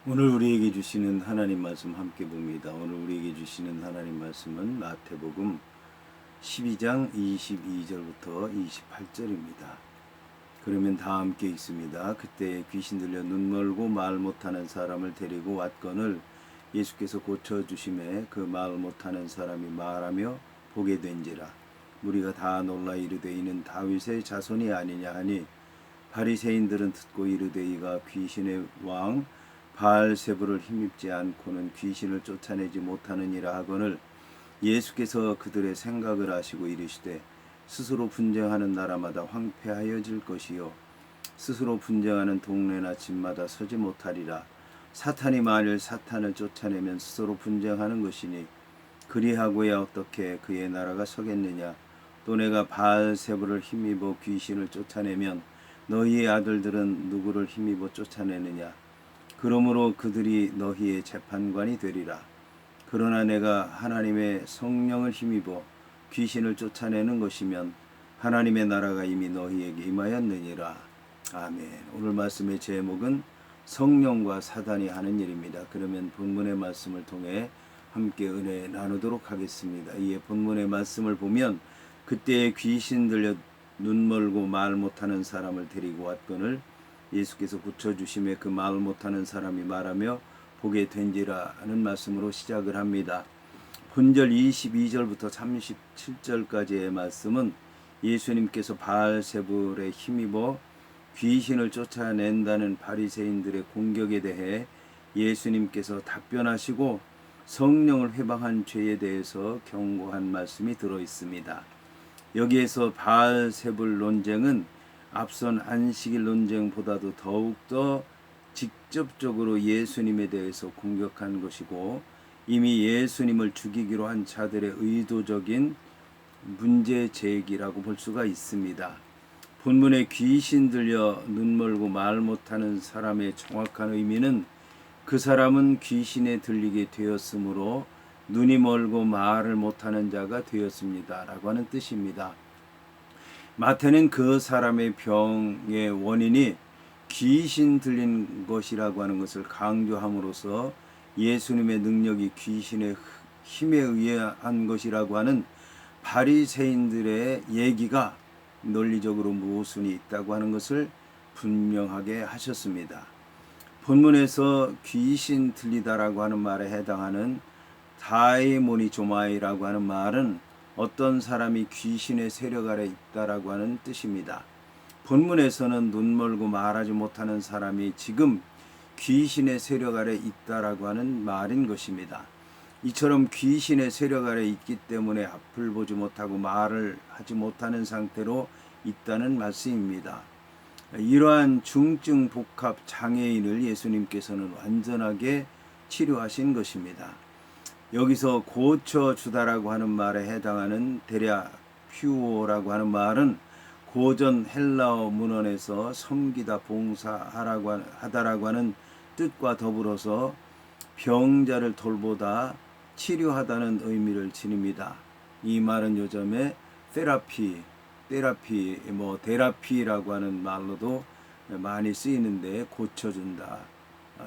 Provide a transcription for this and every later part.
오늘 우리에게 주시는 하나님 말씀 함께 봅니다. 오늘 우리에게 주시는 하나님 말씀은 마태복음 12장 22절부터 28절입니다. 그러면 다 함께 읽습니다. 그때 귀신 들려 눈 멀고 말 못하는 사람을 데리고 왔거늘 예수께서 고쳐주심에 그 말 못하는 사람이 말하며 보게 된지라. 무리가 다 놀라 이르되 이는 다윗의 자손이 아니냐 하니 바리새인들은 듣고 이르되 이가 귀신의 왕 바알세불을 힘입지 않고는 귀신을 쫓아내지 못하느니라 하거늘 예수께서 그들의 생각을 아시고 이르시되 스스로 분쟁하는 나라마다 황폐하여질 것이요 스스로 분쟁하는 동네나 집마다 서지 못하리라. 사탄이 만일 사탄을 쫓아내면 스스로 분쟁하는 것이니 그리하고야 어떻게 그의 나라가 서겠느냐. 또 내가 바알세불을 힘입어 귀신을 쫓아내면 너희의 아들들은 누구를 힘입어 쫓아내느냐. 그러므로 그들이 너희의 재판관이 되리라. 그러나 내가 하나님의 성령을 힘입어 귀신을 쫓아내는 것이면 하나님의 나라가 이미 너희에게 임하였느니라. 아멘. 오늘 말씀의 제목은 성령과 사단이 하는 일입니다. 그러면 본문의 말씀을 통해 함께 은혜 나누도록 하겠습니다. 이에 본문의 말씀을 보면 그때에 귀신 들려 눈 멀고 말 못하는 사람을 데리고 왔거늘 예수께서 고쳐주심에 그 말 못하는 사람이 말하며 보게 된지라는 말씀으로 시작을 합니다. 본절 22절부터 37절까지의 말씀은 예수님께서 바알세불에 힘입어 귀신을 쫓아낸다는 바리새인들의 공격에 대해 예수님께서 답변하시고 성령을 회방한 죄에 대해서 경고한 말씀이 들어 있습니다. 여기에서 바알세불 논쟁은 앞선 안식일 논쟁보다도 더욱더 직접적으로 예수님에 대해서 공격한 것이고 이미 예수님을 죽이기로 한 자들의 의도적인 문제 제기라고 볼 수가 있습니다. 본문에 귀신 들려 눈 멀고 말 못하는 사람의 정확한 의미는 그 사람은 귀신에 들리게 되었으므로 눈이 멀고 말을 못하는 자가 되었습니다 라고 하는 뜻입니다. 마태는 그 사람의 병의 원인이 귀신 들린 것이라고 하는 것을 강조함으로써 예수님의 능력이 귀신의 힘에 의한 것이라고 하는 바리새인들의 얘기가 논리적으로 모순이 있다고 하는 것을 분명하게 하셨습니다. 본문에서 귀신 들리다라고 하는 말에 해당하는 다이모니조마이라고 하는 말은 어떤 사람이 귀신의 세력 아래 있다라고 하는 뜻입니다. 본문에서는 눈 멀고 말하지 못하는 사람이 지금 귀신의 세력 아래 있다라고 하는 말인 것입니다. 이처럼 귀신의 세력 아래 있기 때문에 앞을 보지 못하고 말을 하지 못하는 상태로 있다는 말씀입니다. 이러한 중증 복합 장애인을 예수님께서는 완전하게 치료하신 것입니다. 여기서 고쳐주다라고 하는 말에 해당하는 데랴퓨오라고 하는 말은 고전 헬라어 문헌에서 섬기다 봉사하라고 하다라고 하는 뜻과 더불어서 병자를 돌보다 치료하다는 의미를 지닙니다. 이 말은 요즘에 테라피라고 하는 말로도 많이 쓰이는데 고쳐준다,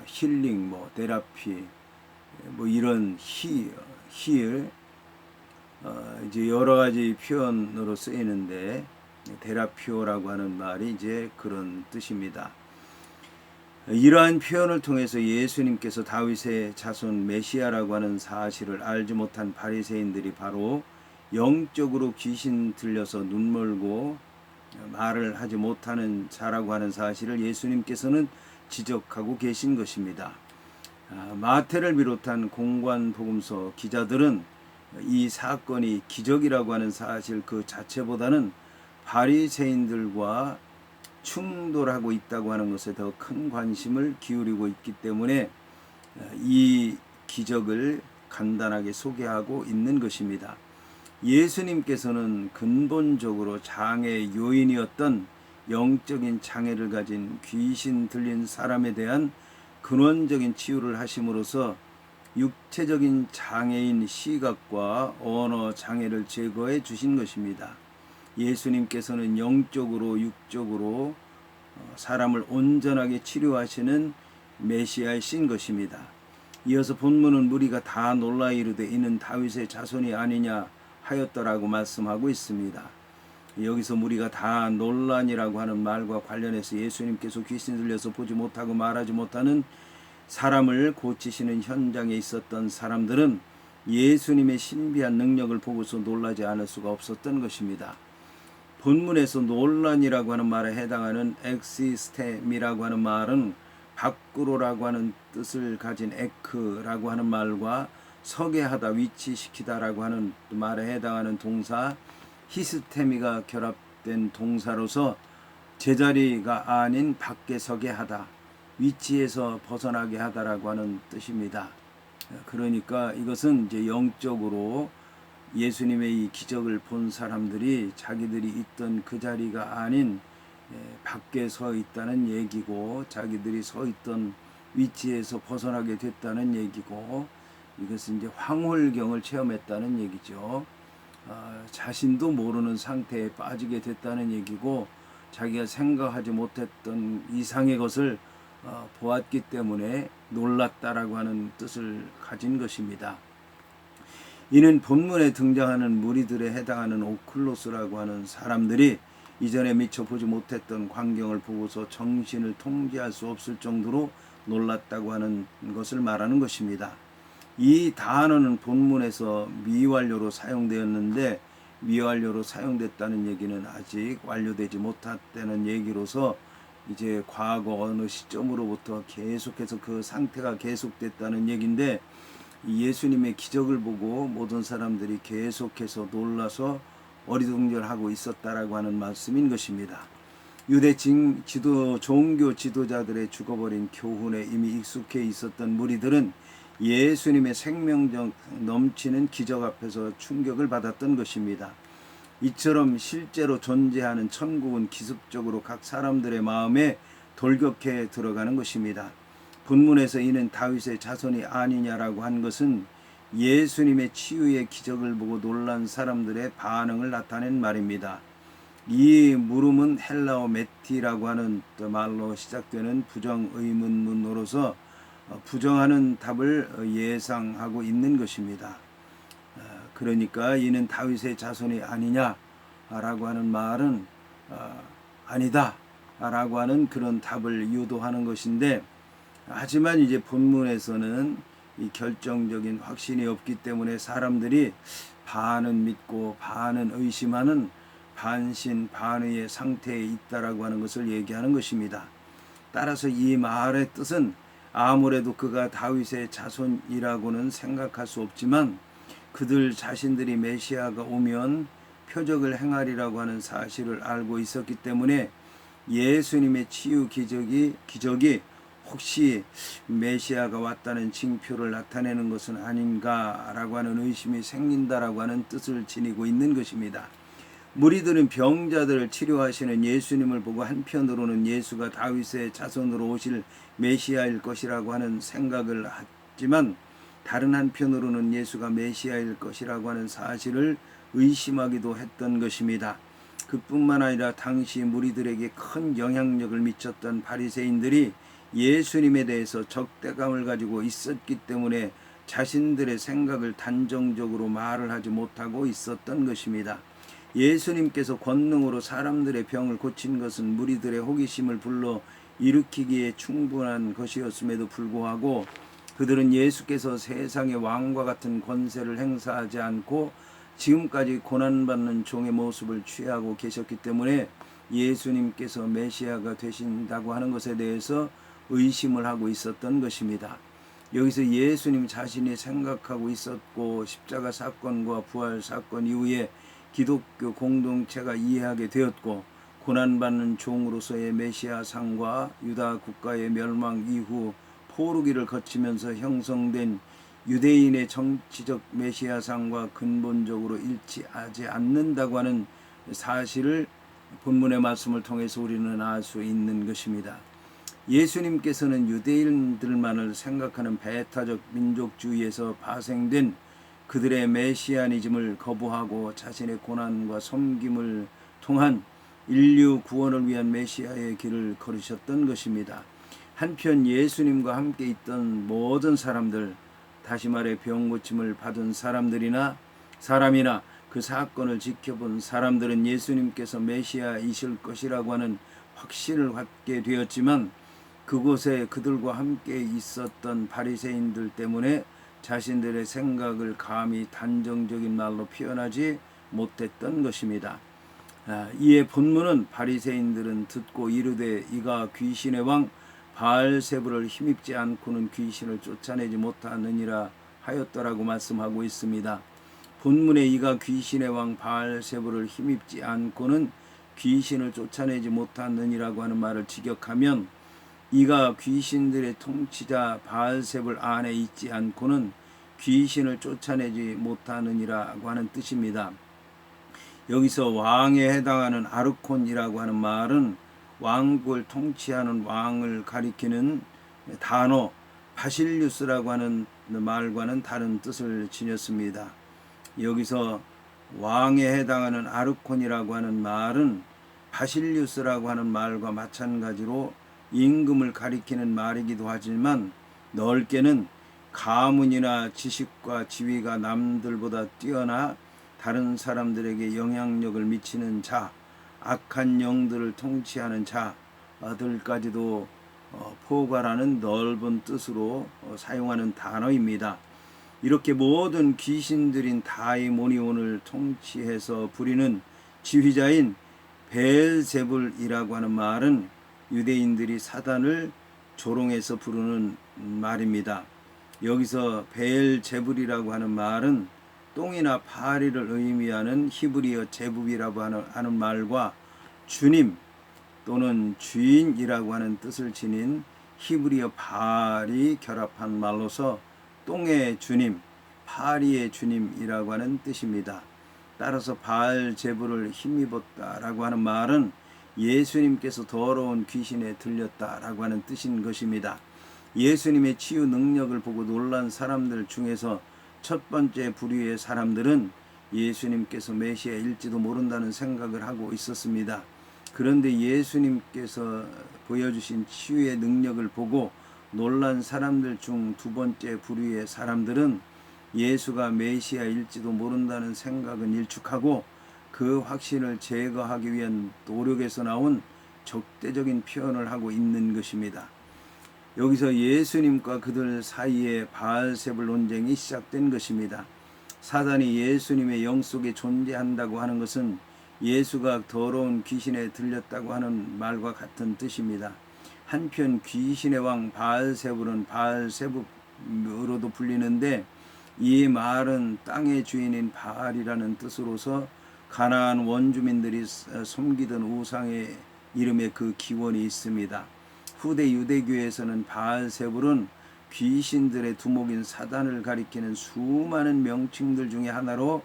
힐링, 테라피, 이런 힐 이제 여러 가지 표현으로 쓰이는데 데라피오라고 하는 말이 이제 그런 뜻입니다. 이러한 표현을 통해서 예수님께서 다윗의 자손 메시아라고 하는 사실을 알지 못한 바리새인들이 바로 영적으로 귀신 들려서 눈 멀고 말을 하지 못하는 자라고 하는 사실을 예수님께서는 지적하고 계신 것입니다. 마태를 비롯한 공관복음서 기자들은 이 사건이 기적이라고 하는 사실 그 자체보다는 바리새인들과 충돌하고 있다고 하는 것에 더 큰 관심을 기울이고 있기 때문에 이 기적을 간단하게 소개하고 있는 것입니다. 예수님께서는 근본적으로 장애 요인이었던 영적인 장애를 가진 귀신 들린 사람에 대한 근원적인 치유를 하심으로써 육체적인 장애인 시각과 언어 장애를 제거해 주신 것입니다. 예수님께서는 영적으로 육적으로 사람을 온전하게 치료하시는 메시아이신 것입니다. 이어서 본문은 무리가 다 놀라 이르되 이는 다윗의 자손이 아니냐 하였더라고 말씀하고 있습니다. 여기서 무리가 다 논란이라고 하는 말과 관련해서 예수님께서 귀신 들려서 보지 못하고 말하지 못하는 사람을 고치시는 현장에 있었던 사람들은 예수님의 신비한 능력을 보고서 놀라지 않을 수가 없었던 것입니다. 본문에서 논란이라고 하는 말에 해당하는 엑시스템이라고 하는 말은 밖으로라고 하는 뜻을 가진 에크라고 하는 말과 서게 하다, 위치시키다라고 하는 말에 해당하는 동사 히스테미가 결합된 동사로서 제자리가 아닌 밖에 서게 하다, 위치에서 벗어나게 하다라고 하는 뜻입니다. 그러니까 이것은 이제 영적으로 예수님의 이 기적을 본 사람들이 자기들이 있던 그 자리가 아닌 밖에 서 있다는 얘기고, 자기들이 서 있던 위치에서 벗어나게 됐다는 얘기고, 이것은 이제 황홀경을 체험했다는 얘기죠. 자신도 모르는 상태에 빠지게 됐다는 얘기고, 자기가 생각하지 못했던 이상의 것을 보았기 때문에 놀랐다라고 하는 뜻을 가진 것입니다. 이는 본문에 등장하는 무리들에 해당하는 오클로스라고 하는 사람들이 이전에 미처 보지 못했던 광경을 보고서 정신을 통제할 수 없을 정도로 놀랐다고 하는 것을 말하는 것입니다. 이 단어는 본문에서 미완료로 사용되었는데, 미완료로 사용됐다는 얘기는 아직 완료되지 못했다는 얘기로서 이제 과거 어느 시점으로부터 계속해서 그 상태가 계속됐다는 얘기인데, 예수님의 기적을 보고 모든 사람들이 계속해서 놀라서 어리둥절하고 있었다라고 하는 말씀인 것입니다. 유대 종교 지도자들의 죽어버린 교훈에 이미 익숙해 있었던 무리들은 예수님의 생명력 넘치는 기적 앞에서 충격을 받았던 것입니다. 이처럼 실제로 존재하는 천국은 기습적으로 각 사람들의 마음에 돌격해 들어가는 것입니다. 본문에서 이는 다윗의 자손이 아니냐라고 한 것은 예수님의 치유의 기적을 보고 놀란 사람들의 반응을 나타낸 말입니다. 이 물음은 헬라어 메티라고 하는 말로 시작되는 부정의문문으로서 부정하는 답을 예상하고 있는 것입니다. 그러니까 이는 다윗의 자손이 아니냐라고 하는 말은 아니다 라고 하는 그런 답을 유도하는 것인데, 하지만 이제 본문에서는 이 결정적인 확신이 없기 때문에 사람들이 반은 믿고 반은 의심하는 반신반의의 상태에 있다라고 하는 것을 얘기하는 것입니다. 따라서 이 말의 뜻은 아무래도 그가 다윗의 자손이라고는 생각할 수 없지만 그들 자신들이 메시아가 오면 표적을 행하리라고 하는 사실을 알고 있었기 때문에 예수님의 치유 기적이 혹시 메시아가 왔다는 징표를 나타내는 것은 아닌가라고 하는 의심이 생긴다라고 하는 뜻을 지니고 있는 것입니다. 무리들은 병자들을 치료하시는 예수님을 보고 한편으로는 예수가 다윗의 자손으로 오실 메시아일 것이라고 하는 생각을 하지만, 다른 한편으로는 예수가 메시아일 것이라고 하는 사실을 의심하기도 했던 것입니다. 그뿐만 아니라 당시 무리들에게 큰 영향력을 미쳤던 바리새인들이 예수님에 대해서 적대감을 가지고 있었기 때문에 자신들의 생각을 단정적으로 말을 하지 못하고 있었던 것입니다. 예수님께서 권능으로 사람들의 병을 고친 것은 무리들의 호기심을 불러 일으키기에 충분한 것이었음에도 불구하고 그들은 예수께서 세상의 왕과 같은 권세를 행사하지 않고 지금까지 고난받는 종의 모습을 취하고 계셨기 때문에 예수님께서 메시아가 되신다고 하는 것에 대해서 의심을 하고 있었던 것입니다. 여기서 예수님 자신이 생각하고 있었고 십자가 사건과 부활 사건 이후에 기독교 공동체가 이해하게 되었고 고난받는 종으로서의 메시아상과 유다 국가의 멸망 이후 포로기를 거치면서 형성된 유대인의 정치적 메시아상과 근본적으로 일치하지 않는다고 하는 사실을 본문의 말씀을 통해서 우리는 알 수 있는 것입니다. 예수님께서는 유대인들만을 생각하는 배타적 민족주의에서 파생된 그들의 메시아니즘을 거부하고 자신의 고난과 섬김을 통한 인류 구원을 위한 메시아의 길을 걸으셨던 것입니다. 한편 예수님과 함께 있던 모든 사람들, 다시 말해 병 고침을 받은 사람이나 그 사건을 지켜본 사람들은 예수님께서 메시아이실 것이라고 하는 확신을 갖게 되었지만, 그곳에 그들과 함께 있었던 바리새인들 때문에 자신들의 생각을 감히 단정적인 말로 표현하지 못했던 것입니다. 이에 본문은 바리새인들은 듣고 이르되 이가 귀신의 왕 바알세불을 힘입지 않고는 귀신을 쫓아내지 못하느니라 하였더라고 말씀하고 있습니다. 본문에 이가 귀신의 왕 바알세불을 힘입지 않고는 귀신을 쫓아내지 못하느니라고 하는 말을 직역하면, 이가 귀신들의 통치자 바알세불 안에 있지 않고는 귀신을 쫓아내지 못하느니라고 하는 뜻입니다. 여기서 왕에 해당하는 아르콘이라고 하는 말은 왕국을 통치하는 왕을 가리키는 단어 바실리우스라고 하는 말과는 다른 뜻을 지녔습니다. 여기서 왕에 해당하는 아르콘이라고 하는 말은 바실리우스라고 하는 말과 마찬가지로 임금을 가리키는 말이기도 하지만, 넓게는 가문이나 지식과 지위가 남들보다 뛰어나 다른 사람들에게 영향력을 미치는 자, 악한 영들을 통치하는 자들까지도 포괄하는 넓은 뜻으로 사용하는 단어입니다. 이렇게 모든 귀신들인 다이모니온을 통치해서 부리는 지휘자인 베엘제불이라고 하는 말은 유대인들이 사단을 조롱해서 부르는 말입니다. 여기서 베엘제불이라고 하는 말은 똥이나 파리를 의미하는 히브리어 제불이라고 하는 말과 주님 또는 주인이라고 하는 뜻을 지닌 히브리어 바알이 결합한 말로서 똥의 주님, 파리의 주님이라고 하는 뜻입니다. 따라서 바알제불을 힘입었다라고 하는 말은 예수님께서 더러운 귀신에 들렸다라고 하는 뜻인 것입니다. 예수님의 치유 능력을 보고 놀란 사람들 중에서 첫 번째 부류의 사람들은 예수님께서 메시아일지도 모른다는 생각을 하고 있었습니다. 그런데 예수님께서 보여주신 치유의 능력을 보고 놀란 사람들 중 두 번째 부류의 사람들은 예수가 메시아일지도 모른다는 생각은 일축하고 그 확신을 제거하기 위한 노력에서 나온 적대적인 표현을 하고 있는 것입니다. 여기서 예수님과 그들 사이에 바알세불 논쟁이 시작된 것입니다. 사단이 예수님의 영 속에 존재한다고 하는 것은 예수가 더러운 귀신에 들렸다고 하는 말과 같은 뜻입니다. 한편 귀신의 왕 바알세불은 바알세불으로도 불리는데, 이 말은 땅의 주인인 바알이라는 뜻으로서 가나안 원주민들이 섬기던 우상의 이름에 그 기원이 있습니다. 후대 유대교에서는 바알세불은 귀신들의 두목인 사단을 가리키는 수많은 명칭들 중에 하나로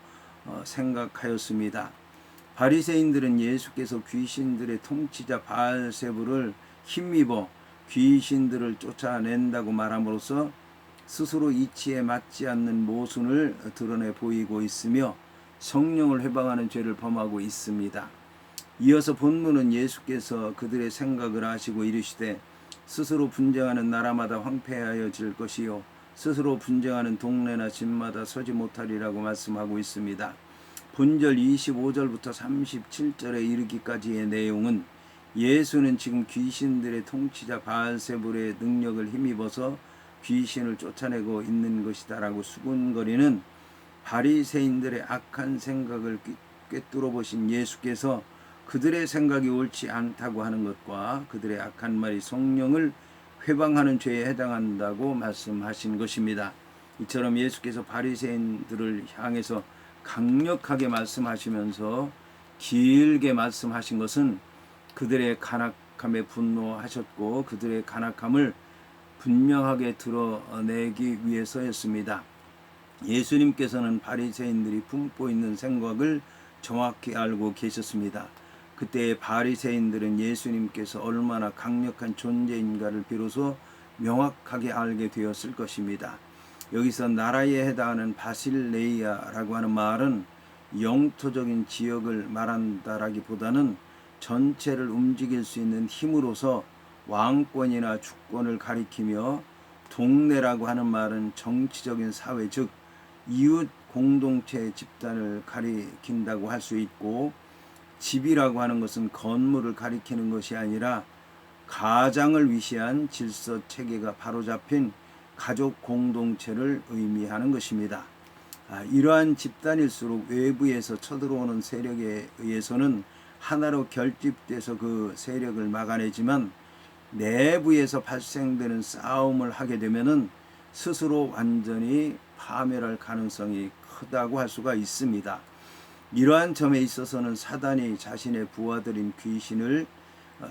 생각하였습니다. 바리새인들은 예수께서 귀신들의 통치자 바알세불을 힘입어 귀신들을 쫓아낸다고 말함으로써 스스로 이치에 맞지 않는 모순을 드러내 보이고 있으며 성령을 회방하는 죄를 범하고 있습니다. 이어서 본문은 예수께서 그들의 생각을 아시고 이르시되 스스로 분쟁하는 나라마다 황폐하여질 것이요 스스로 분쟁하는 동네나 집마다 서지 못하리라고 말씀하고 있습니다. 본절 25절부터 37절에 이르기까지의 내용은 예수는 지금 귀신들의 통치자 바알세불의 능력을 힘입어서 귀신을 쫓아내고 있는 것이다라고 수군거리는 바리새인들의 악한 생각을 꿰뚫어 보신 예수께서 그들의 생각이 옳지 않다고 하는 것과 그들의 악한 말이 성령을 회방하는 죄에 해당한다고 말씀하신 것입니다. 이처럼 예수께서 바리새인들을 향해서 강력하게 말씀하시면서 길게 말씀하신 것은 그들의 간악함에 분노하셨고 그들의 간악함을 분명하게 드러내기 위해서였습니다. 예수님께서는 바리새인들이 품고 있는 생각을 정확히 알고 계셨습니다. 그때 바리새인들은 예수님께서 얼마나 강력한 존재인가를 비로소 명확하게 알게 되었을 것입니다. 여기서 나라에 해당하는 바실레이아라고 하는 말은 영토적인 지역을 말한다라기보다는 전체를 움직일 수 있는 힘으로서 왕권이나 주권을 가리키며 동네라고 하는 말은 정치적인 사회 즉 이웃 공동체 집단을 가리킨다고 할 수 있고 집이라고 하는 것은 건물을 가리키는 것이 아니라 가장을 위시한 질서 체계가 바로잡힌 가족 공동체를 의미하는 것입니다. 이러한 집단일수록 외부에서 쳐들어오는 세력에 의해서는 하나로 결집돼서 그 세력을 막아내지만 내부에서 발생되는 싸움을 하게 되면은 스스로 완전히 파멸할 가능성이 크다고 할 수가 있습니다. 이러한 점에 있어서는 사단이 자신의 부하들인 귀신을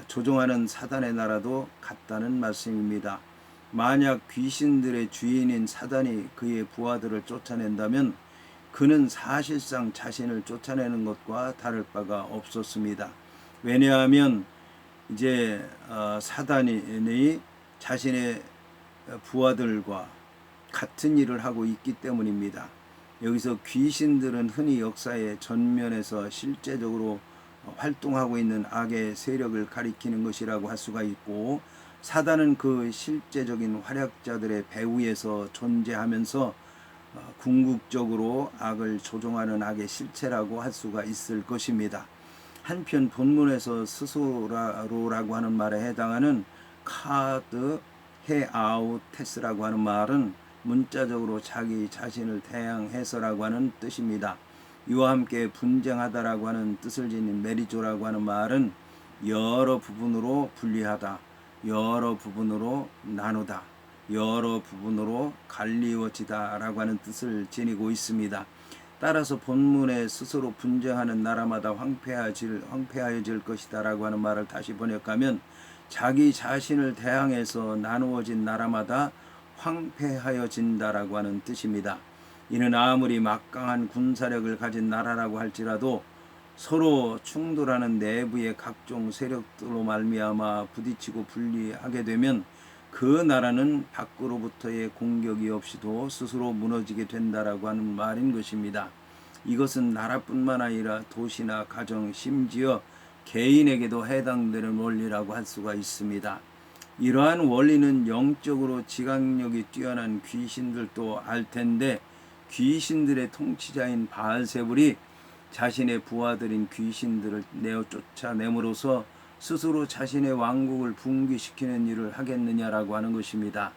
조종하는 사단의 나라도 같다는 말씀입니다. 만약 귀신들의 주인인 사단이 그의 부하들을 쫓아낸다면 그는 사실상 자신을 쫓아내는 것과 다를 바가 없었습니다. 왜냐하면 이제 사단이 자신의 부하들과 같은 일을 하고 있기 때문입니다. 여기서 귀신들은 흔히 역사의 전면에서 실제적으로 활동하고 있는 악의 세력을 가리키는 것이라고 할 수가 있고, 사단은 그 실제적인 활약자들의 배후에서 존재하면서 궁극적으로 악을 조종하는 악의 실체라고 할 수가 있을 것입니다. 한편 본문에서 스스로라고 하는 말에 해당하는 카드 헤아우테스라고 하는 말은 문자적으로 자기 자신을 대항해서라고 하는 뜻입니다. 이와 함께 분쟁하다라고 하는 뜻을 지닌 메리조라고 하는 말은 여러 부분으로 분리하다, 여러 부분으로 나누다, 여러 부분으로 갈리워지다라고 하는 뜻을 지니고 있습니다. 따라서 본문에 스스로 분쟁하는 나라마다 황폐하여질 것이다라고 하는 말을 다시 번역하면 자기 자신을 대항해서 나누어진 나라마다 황폐하여진다라고 하는 뜻입니다. 이는 아무리 막강한 군사력을 가진 나라라고 할지라도 서로 충돌하는 내부의 각종 세력들로 말미암아 부딪히고 분리하게 되면 그 나라는 밖으로부터의 공격이 없이도 스스로 무너지게 된다라고 하는 말인 것입니다. 이것은 나라뿐만 아니라 도시나 가정, 심지어 개인에게도 해당되는 원리라고 할 수가 있습니다. 이러한 원리는 영적으로 지각력이 뛰어난 귀신들도 알 텐데, 귀신들의 통치자인 바알세불이 자신의 부하들인 귀신들을 내어 쫓아냄으로써 스스로 자신의 왕국을 붕괴시키는 일을 하겠느냐라고 하는 것입니다.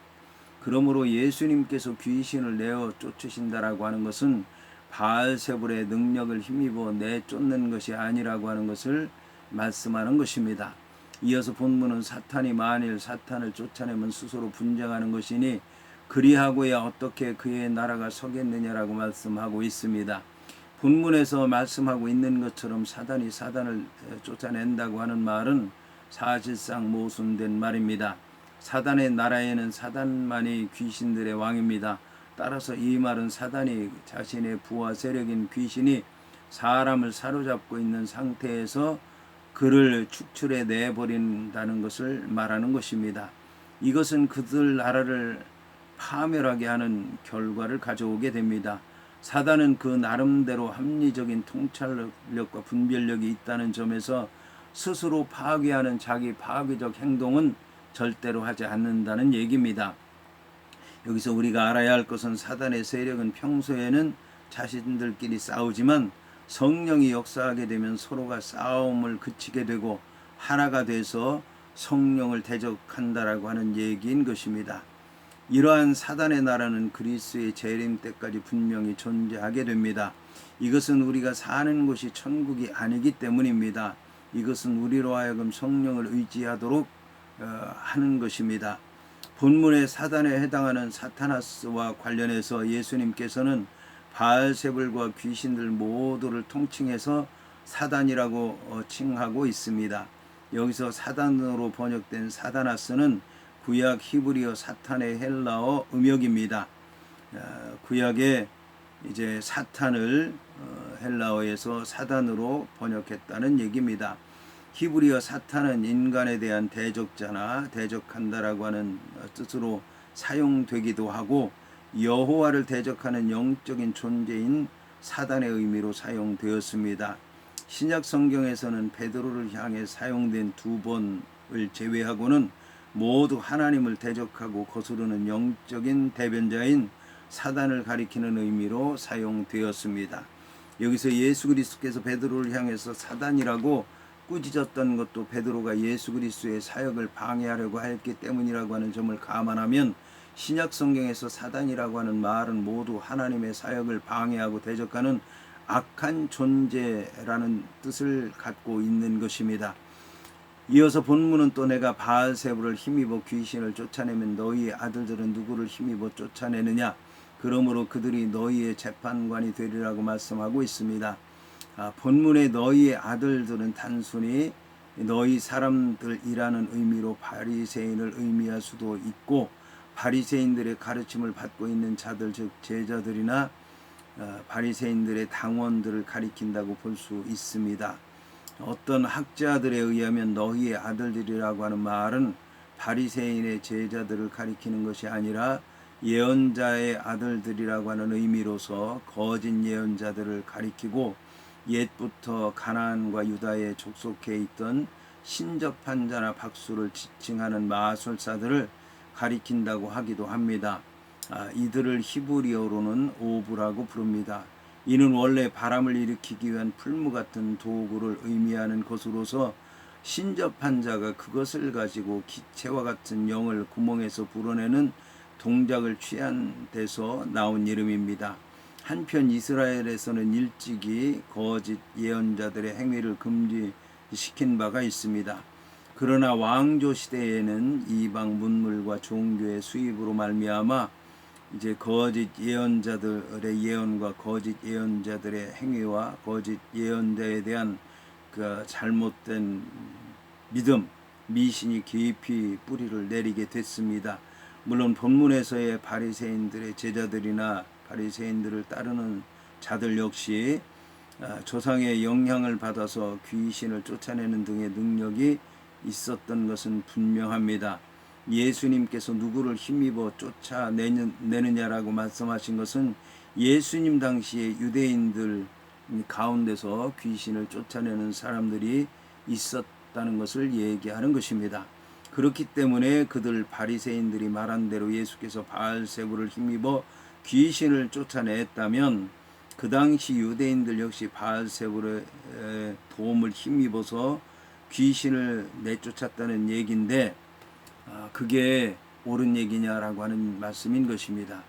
그러므로 예수님께서 귀신을 내어 쫓으신다라고 하는 것은 바알세불의 능력을 힘입어 내쫓는 것이 아니라고 하는 것을 말씀하는 것입니다. 이어서 본문은 사탄이 만일 사탄을 쫓아내면 스스로 분쟁하는 것이니 그리하고야 어떻게 그의 나라가 서겠느냐라고 말씀하고 있습니다. 본문에서 말씀하고 있는 것처럼 사단이 사단을 쫓아낸다고 하는 말은 사실상 모순된 말입니다. 사단의 나라에는 사단만이 귀신들의 왕입니다. 따라서 이 말은 사단이 자신의 부하 세력인 귀신이 사람을 사로잡고 있는 상태에서 그를 축출해 내버린다는 것을 말하는 것입니다. 이것은 그들 나라를 파멸하게 하는 결과를 가져오게 됩니다. 사단은 그 나름대로 합리적인 통찰력과 분별력이 있다는 점에서 스스로 파괴하는 자기 파괴적 행동은 절대로 하지 않는다는 얘기입니다. 여기서 우리가 알아야 할 것은 사단의 세력은 평소에는 자신들끼리 싸우지만 성령이 역사하게 되면 서로가 싸움을 그치게 되고 하나가 돼서 성령을 대적한다라고 하는 얘기인 것입니다. 이러한 사단의 나라는 그리스의 재림 때까지 분명히 존재하게 됩니다. 이것은 우리가 사는 곳이 천국이 아니기 때문입니다. 이것은 우리로 하여금 성령을 의지하도록 하는 것입니다. 본문의 사단에 해당하는 사타나스와 관련해서 예수님께서는 바알세불과 귀신들 모두를 통칭해서 사단이라고 칭하고 있습니다. 여기서 사단으로 번역된 사다나스는 구약 히브리어 사탄의 헬라어 음역입니다. 구약에 이제 사탄을 헬라어에서 사단으로 번역했다는 얘기입니다. 히브리어 사탄은 인간에 대한 대적자나 대적한다라고 하는 뜻으로 사용되기도 하고 여호와를 대적하는 영적인 존재인 사단의 의미로 사용되었습니다. 신약 성경에서는 베드로를 향해 사용된 2번을 제외하고는 모두 하나님을 대적하고 거스르는 영적인 대변자인 사단을 가리키는 의미로 사용되었습니다. 여기서 예수 그리스도께서 베드로를 향해서 사단이라고 꾸짖었던 것도 베드로가 예수 그리스도의 사역을 방해하려고 했기 때문이라고 하는 점을 감안하면 신약 성경에서 사단이라고 하는 말은 모두 하나님의 사역을 방해하고 대적하는 악한 존재라는 뜻을 갖고 있는 것입니다. 이어서 본문은 또 내가 바알세불을 힘입어 귀신을 쫓아내면 너희의 아들들은 누구를 힘입어 쫓아내느냐? 그러므로 그들이 너희의 재판관이 되리라고 말씀하고 있습니다. 본문의 너희의 아들들은 단순히 너희 사람들이라는 의미로 바리새인을 의미할 수도 있고 바리새인들의 가르침을 받고 있는 자들 즉 제자들이나 바리새인들의 당원들을 가리킨다고 볼 수 있습니다. 어떤 학자들에 의하면 너희의 아들들이라고 하는 말은 바리새인의 제자들을 가리키는 것이 아니라 예언자의 아들들이라고 하는 의미로서 거짓 예언자들을 가리키고 옛부터 가나안과 유다에 족속해 있던 신접한 자나 박수를 지칭하는 마술사들을 가리킨다고 하기도 합니다. 이들을 히브리어로는 오브라고 부릅니다. 이는 원래 바람을 일으키기 위한 풀무 같은 도구를 의미하는 것으로서 신접한 자가 그것을 가지고 기체와 같은 영을 구멍에서 불어내는 동작을 취한 데서 나온 이름입니다. 한편 이스라엘에서는 일찍이 거짓 예언자들의 행위를 금지시킨 바가 있습니다. 그러나 왕조 시대에는 이방 문물과 종교의 수입으로 말미암아 이제 거짓 예언자들의 예언과 거짓 예언자들의 행위와 거짓 예언자에 대한 그 잘못된 믿음, 미신이 깊이 뿌리를 내리게 됐습니다. 물론 본문에서의 바리새인들의 제자들이나 바리새인들을 따르는 자들 역시 조상의 영향을 받아서 귀신을 쫓아내는 등의 능력이 있었던 것은 분명합니다. 예수님께서 누구를 힘입어 쫓아내느냐라고 말씀하신 것은 예수님 당시에 유대인들 가운데서 귀신을 쫓아내는 사람들이 있었다는 것을 얘기하는 것입니다. 그렇기 때문에 그들 바리새인들이 말한 대로 예수께서 바알세불을 힘입어 귀신을 쫓아냈다면 그 당시 유대인들 역시 바알세불의 도움을 힘입어서 귀신을 내쫓았다는 얘기인데 그게 옳은 얘기냐라고 하는 말씀인 것입니다.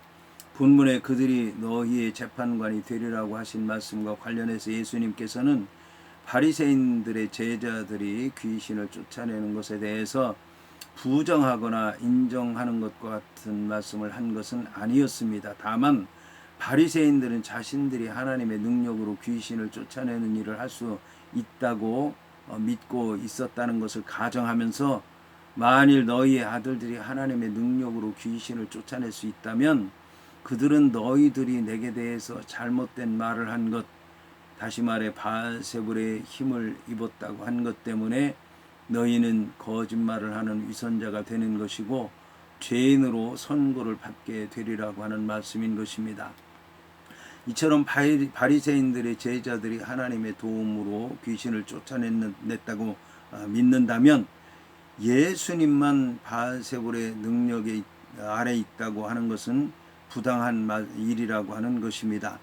본문에 그들이 너희의 재판관이 되리라고 하신 말씀과 관련해서 예수님께서는 바리새인들의 제자들이 귀신을 쫓아내는 것에 대해서 부정하거나 인정하는 것과 같은 말씀을 한 것은 아니었습니다. 다만 바리새인들은 자신들이 하나님의 능력으로 귀신을 쫓아내는 일을 할 수 있다고 믿고 있었다는 것을 가정하면서 만일 너희의 아들들이 하나님의 능력으로 귀신을 쫓아낼 수 있다면 그들은 너희들이 내게 대해서 잘못된 말을 한 것, 다시 말해 바알세불의 힘을 입었다고 한 것 때문에 너희는 거짓말을 하는 위선자가 되는 것이고 죄인으로 선고를 받게 되리라고 하는 말씀인 것입니다. 이처럼 바리새인들의 제자들이 하나님의 도움으로 귀신을 쫓아냈다고 믿는다면 예수님만 바알세불의 능력 아래 있다고 하는 것은 부당한 일이라고 하는 것입니다.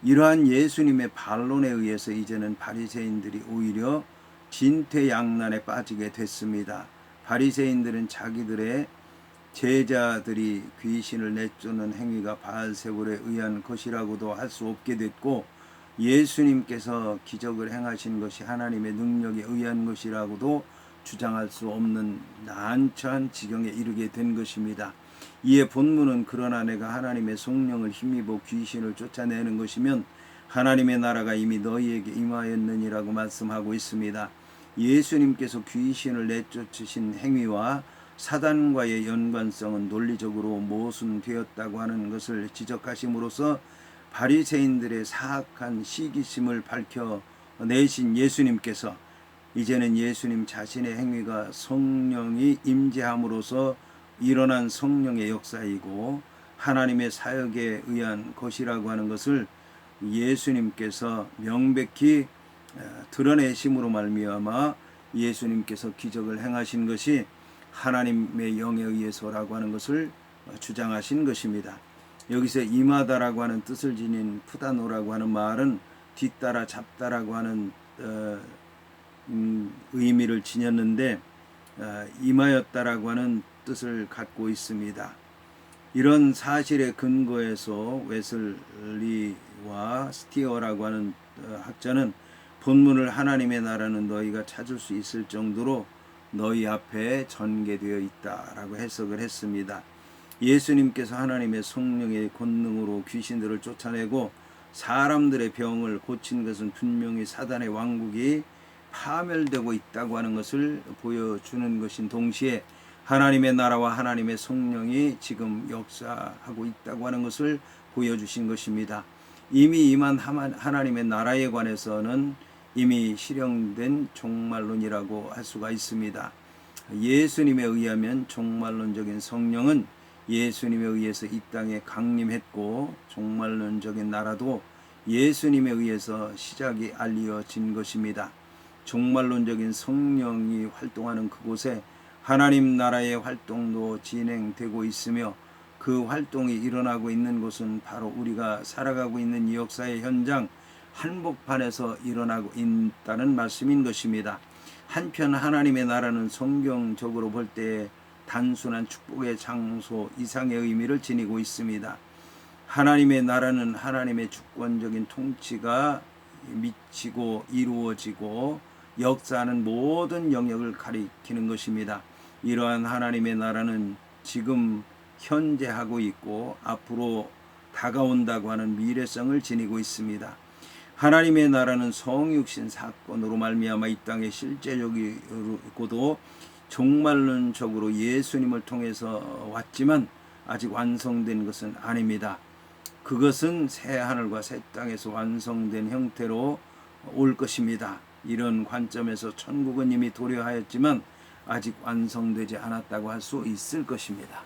이러한 예수님의 반론에 의해서 이제는 바리새인들이 오히려 진퇴양난에 빠지게 됐습니다. 바리새인들은 자기들의 제자들이 귀신을 내쫓는 행위가 바알세불에 의한 것이라고도 할 수 없게 됐고 예수님께서 기적을 행하신 것이 하나님의 능력에 의한 것이라고도 주장할 수 없는 난처한 지경에 이르게 된 것입니다. 이에 본문은 그러나 내가 하나님의 성령을 힘입어 귀신을 쫓아내는 것이면 하나님의 나라가 이미 너희에게 임하였느니라고 말씀하고 있습니다. 예수님께서 귀신을 내쫓으신 행위와 사단과의 연관성은 논리적으로 모순되었다고 하는 것을 지적하심으로써 바리새인들의 사악한 시기심을 밝혀내신 예수님께서 이제는 예수님 자신의 행위가 성령이 임재함으로써 일어난 성령의 역사이고 하나님의 사역에 의한 것이라고 하는 것을 예수님께서 명백히 드러내심으로 말미암아 예수님께서 기적을 행하신 것이 하나님의 영에 의해서라고 하는 것을 주장하신 것입니다. 여기서 임하다라고 하는 뜻을 지닌 푸다노라고 하는 말은 뒤따라 잡다라고 하는 의미를 지녔는데 임하였다라고 하는 뜻을 갖고 있습니다. 이런 사실에 근거해서 웨슬리와 스티어라고 하는 학자는 본문을 하나님의 나라는 너희가 찾을 수 있을 정도로 너희 앞에 전개되어 있다라고 해석을 했습니다. 예수님께서 하나님의 성령의 권능으로 귀신들을 쫓아내고 사람들의 병을 고친 것은 분명히 사단의 왕국이 파멸되고 있다고 하는 것을 보여주는 것인 동시에 하나님의 나라와 하나님의 성령이 지금 역사하고 있다고 하는 것을 보여주신 것입니다. 이미 임한 하나님의 나라에 관해서는 이미 실현된 종말론이라고 할 수가 있습니다. 예수님에 의하면 종말론적인 성령은 예수님에 의해서 이 땅에 강림했고 종말론적인 나라도 예수님에 의해서 시작이 알려진 것입니다. 종말론적인 성령이 활동하는 그곳에 하나님 나라의 활동도 진행되고 있으며 그 활동이 일어나고 있는 곳은 바로 우리가 살아가고 있는 이 역사의 현장 한복판에서 일어나고 있다는 말씀인 것입니다. 한편 하나님의 나라는 성경적으로 볼 때 단순한 축복의 장소 이상의 의미를 지니고 있습니다. 하나님의 나라는 하나님의 주권적인 통치가 미치고 이루어지고 역사하는 모든 영역을 가리키는 것입니다. 이러한 하나님의 나라는 지금 현재 하고 있고 앞으로 다가온다고 하는 미래성을 지니고 있습니다. 하나님의 나라는 성육신 사건으로 말미암아 이 땅에 실제적이고도 종말론적으로 예수님을 통해서 왔지만 아직 완성된 것은 아닙니다. 그것은 새 하늘과 새 땅에서 완성된 형태로 올 것입니다. 이런 관점에서 천국은 이미 도래하였지만 아직 완성되지 않았다고 할 수 있을 것입니다.